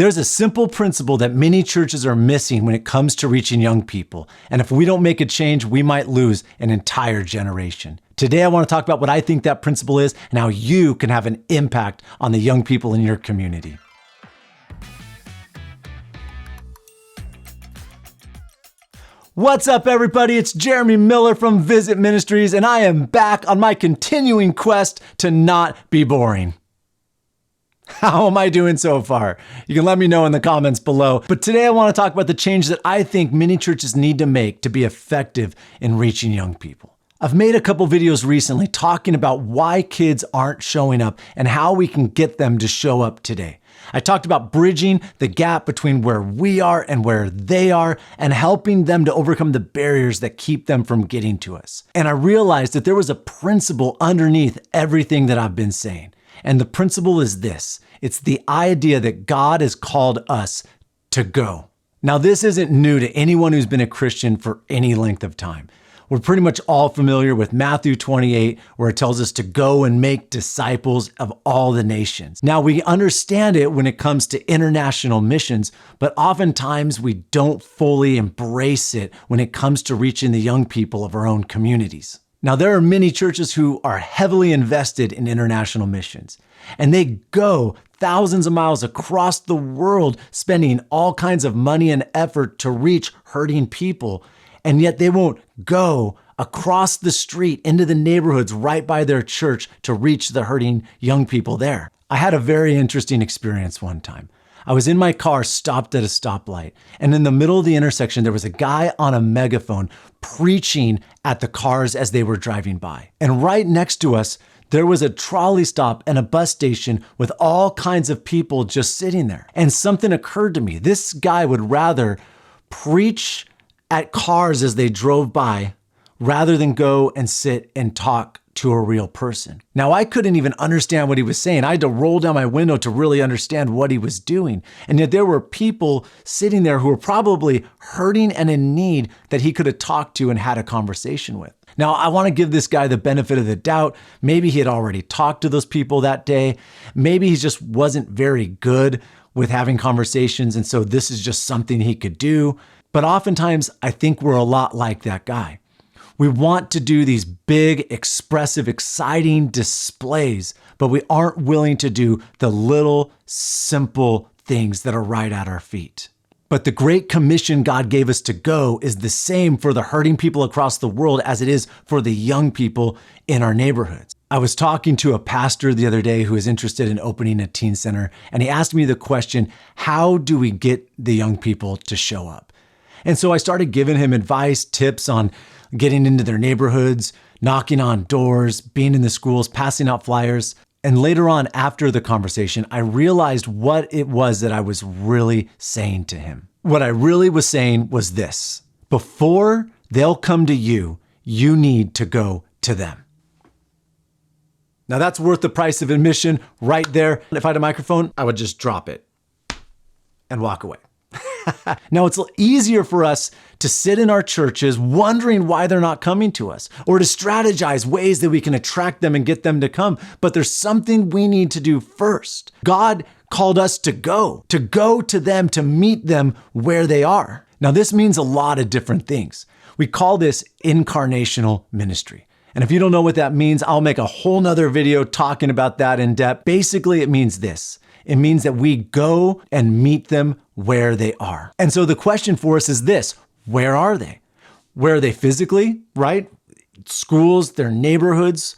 There's a simple principle that many churches are missing when it comes to reaching young people. And if we don't make a change, we might lose an entire generation. Today, I want to talk about what I think that principle is and how you can have an impact on the young people in your community. What's up, everybody? It's Jeremy Miller from Visit Ministries, and I am back on my continuing quest to not be boring. How am I doing so far? You can let me know in the comments below. But today I want to talk about the change that I think many churches need to make to be effective in reaching young people. I've made a couple videos recently talking about why kids aren't showing up and how we can get them to show up today. I talked about bridging the gap between where we are and where they are and helping them to overcome the barriers that keep them from getting to us. And I realized that there was a principle underneath everything that I've been saying. And the principle is this. It's the idea that God has called us to go. Now, this isn't new to anyone who's been a Christian for any length of time. We're pretty much all familiar with Matthew 28, where it tells us to go and make disciples of all the nations. Now, we understand it when it comes to international missions, but oftentimes we don't fully embrace it when it comes to reaching the young people of our own communities. Now, there are many churches who are heavily invested in international missions, and they go thousands of miles across the world, spending all kinds of money and effort to reach hurting people, and yet they won't go across the street into the neighborhoods right by their church to reach the hurting young people there. I had a very interesting experience one time. I was in my car, stopped at a stoplight, and in the middle of the intersection, there was a guy on a megaphone preaching at the cars as they were driving by. And right next to us, there was a trolley stop and a bus station with all kinds of people just sitting there. And something occurred to me. This guy would rather preach at cars as they drove by rather than go and sit and talk to a real person. Now, I couldn't even understand what he was saying. I had to roll down my window to really understand what he was doing. And yet there were people sitting there who were probably hurting and in need that he could have talked to and had a conversation with. Now, I want to give this guy the benefit of the doubt. Maybe he had already talked to those people that day. Maybe he just wasn't very good with having conversations, and so this is just something he could do. But oftentimes, I think we're a lot like that guy. We want to do these big, expressive, exciting displays, but we aren't willing to do the little, simple things that are right at our feet. But the great commission God gave us to go is the same for the hurting people across the world as it is for the young people in our neighborhoods. I was talking to a pastor the other day who is interested in opening a teen center, and he asked me the question, how do we get the young people to show up? And so I started giving him advice, tips on getting into their neighborhoods, knocking on doors, being in the schools, passing out flyers. And later on, after the conversation, I realized what it was that I was really saying to him. What I really was saying was this: before they'll come to you, you need to go to them. Now that's worth the price of admission right there. If I had a microphone, I would just drop it and walk away. Now, it's easier for us to sit in our churches wondering why they're not coming to us, or to strategize ways that we can attract them and get them to come. But there's something we need to do first. God called us to go to them, to meet them where they are. Now, this means a lot of different things. We call this incarnational ministry. And if you don't know what that means, I'll make a whole nother video talking about that in depth. Basically, it means this. It means that we go and meet them where they are. And so the question for us is this: where are they? Where are they physically, right? Schools, their neighborhoods,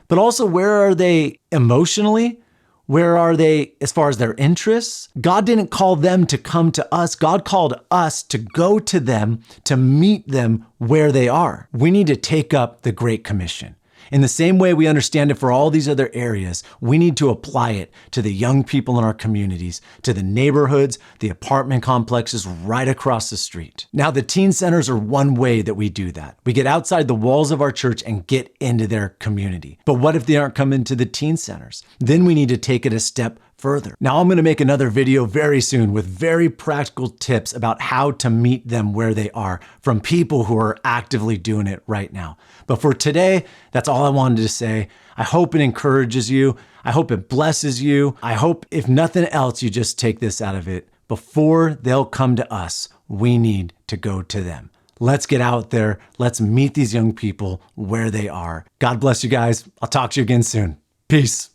but also where are they emotionally? Where are they as far as their interests? God didn't call them to come to us. God called us to go to them, to meet them where they are. We need to take up the Great Commission. In the same way we understand it for all these other areas, we need to apply it to the young people in our communities, to the neighborhoods, the apartment complexes right across the street. Now, the teen centers are one way that we do that. We get outside the walls of our church and get into their community. But what if they aren't coming to the teen centers? Then we need to take it a step further. Now, I'm going to make another video very soon with very practical tips about how to meet them where they are from people who are actively doing it right now. But for today, that's all I wanted to say. I hope it encourages you. I hope it blesses you. I hope, if nothing else, you just take this out of it. before they'll come to us, we need to go to them. Let's get out there. Let's meet these young people where they are. God bless you guys. I'll talk to you again soon. Peace.